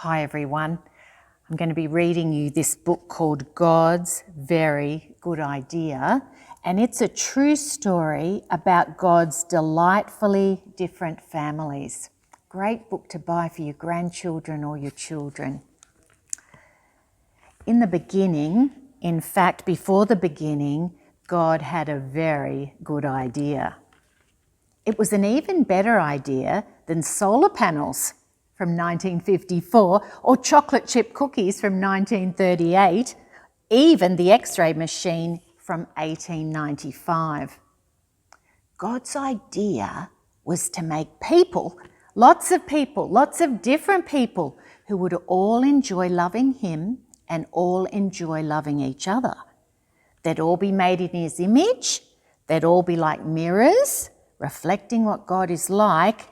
Hi everyone. I'm going to be reading you this book called God's Very Good Idea, and it's a true story about God's delightfully different families. Great book to buy for your grandchildren or your children. In the beginning, in fact, before the beginning, God had a very good idea. It was an even better idea than solar panels from 1954 or chocolate chip cookies from 1938, even the X-ray machine from 1895. God's idea was to make people, lots of different people who would all enjoy loving Him and all enjoy loving each other. They'd all be made in His image, they'd all be like mirrors, reflecting what God is like.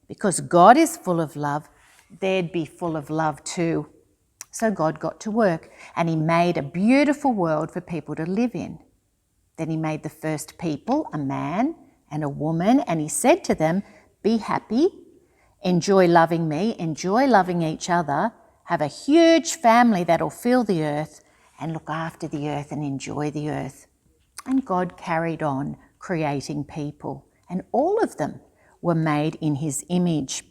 Because God is full of love, they'd be full of love too. So God got to work and He made a beautiful world for people to live in. Then He made the first people, a man and a woman, and He said to them, be happy, enjoy loving me, enjoy loving each other, have a huge family that'll fill the earth and look after the earth and enjoy the earth. And God carried on creating people, and all of them were made in His image.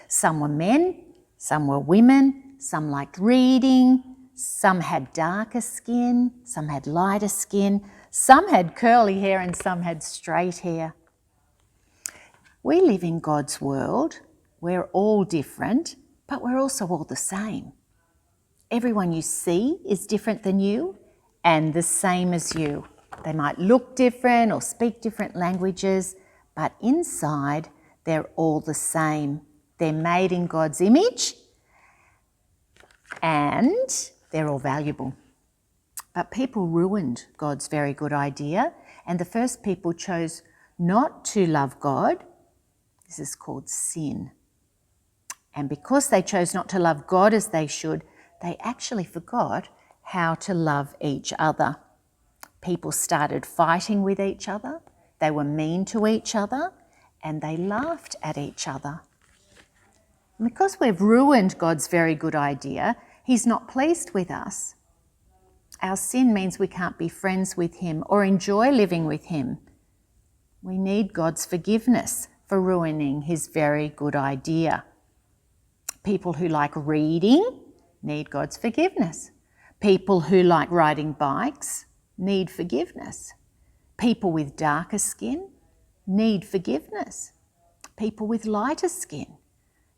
Some were men, some were women, some liked reading, some had darker skin, some had lighter skin, some had curly hair and some had straight hair. We live in God's world. We're all different, but we're also all the same. Everyone you see is different than you and the same as you. They might look different or speak different languages, but inside they're all the same. They're made in God's image and they're all valuable. But people ruined God's very good idea, and the first people chose not to love God. This is called sin. And because they chose not to love God as they should, they actually forgot how to love each other. People started fighting with each other. They were mean to each other and they laughed at each other. And because we've ruined God's very good idea, He's not pleased with us. Our sin means we can't be friends with Him or enjoy living with Him. We need God's forgiveness for ruining His very good idea. People who like reading need God's forgiveness. People who like riding bikes need forgiveness. People with darker skin need forgiveness. People with lighter skin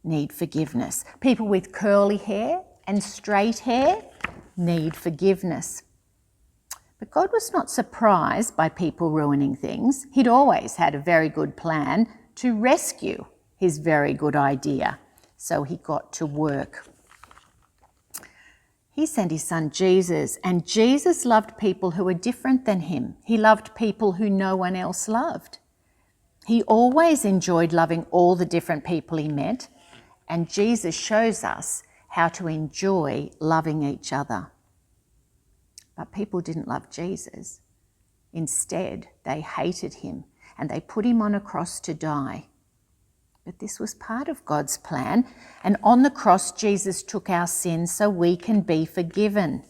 need forgiveness. People with curly hair and straight hair need forgiveness. But God was not surprised by people ruining things. He'd always had a very good plan to rescue His very good idea. So He got to work. He sent His Son Jesus, and Jesus loved people who were different than Him. He loved people who no one else loved. He always enjoyed loving all the different people He met, and Jesus shows us how to enjoy loving each other. But people didn't love Jesus. Instead, they hated Him and they put Him on a cross to die. But this was part of God's plan, and on the cross, Jesus took our sins so we can be forgiven.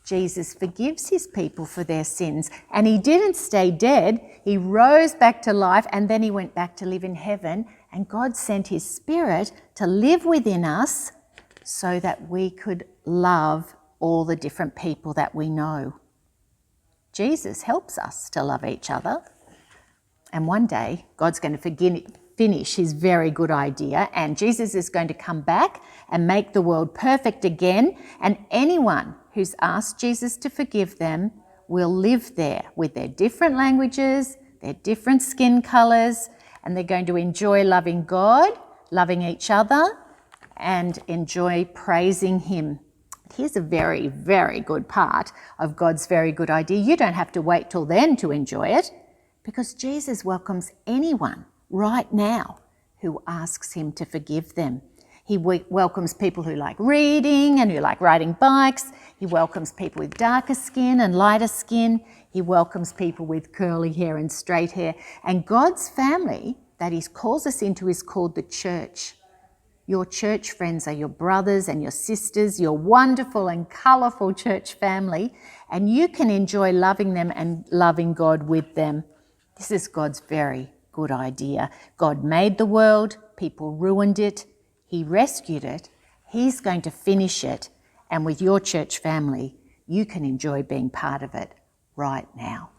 Jesus forgives His people for their sins, and He didn't stay dead. He rose back to life, and then He went back to live in heaven, and God sent His Spirit to live within us so that we could love all the different people that we know. Jesus helps us to love each other, and one day God's going to finish His very good idea, and Jesus is going to come back and make the world perfect again, and anyone who's asked Jesus to forgive them will live there with their different languages, their different skin colours, and they're going to enjoy loving God, loving each other, and enjoy praising Him. Here's a very, very good part of God's very good idea. You don't have to wait till then to enjoy it, because Jesus welcomes anyone right now who asks Him to forgive them. He welcomes people who like reading and who like riding bikes. He welcomes people with darker skin and lighter skin. He welcomes people with curly hair and straight hair. And God's family that He calls us into is called the church. Your church friends are your brothers and your sisters, your wonderful and colourful church family, and you can enjoy loving them and loving God with them. This is God's very good idea. God made the world, people ruined it, He rescued it, He's going to finish it, and with your church family, you can enjoy being part of it right now.